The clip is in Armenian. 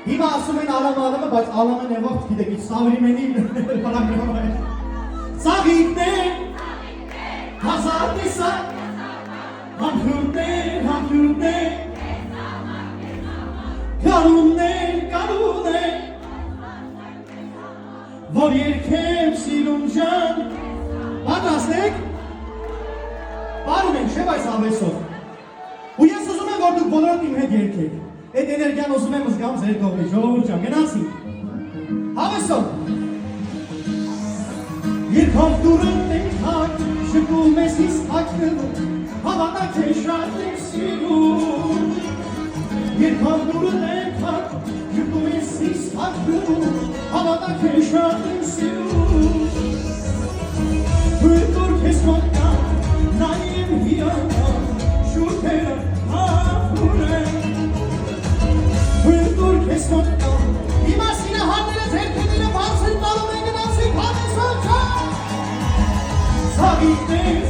Հիմա ասում են Արամը, բայց Արամը նեղով գիտեք, Սավրիմենի պարագրամը է։ Ծաղիկներ, հազար տեսակ, համբյուրներ, կարուններ, որ երկեմ սիրուն ժան, պատրաստեք, պարում ենք շև այս ավեսով, ու ես ուզում եմ, որ դուք բոլորդ իմ հետ երկեք, այդ էներգյան ուզում եմ զգամ ձեր կողմի, ժողովուրդ ջան, գնացինք, հավեսով, երկով դուրըն ենք հակ, շկում ես իսկակնում, հավանակ է շատ ենք սիրում, երկով դուրըն ենք հակ, շկում ես իսկակնում, հավանակ է շատ ենք սիրում, Հույրդուր քեզ մոտկա, նայեմ հիանա, շուրթերը հապուր են, Հույրդուր քեզ մոտկա, իմ ասինը հատերը ձերքետերը բարձր տալում են գնացիք հավեսով չա, Ծաղիկներ,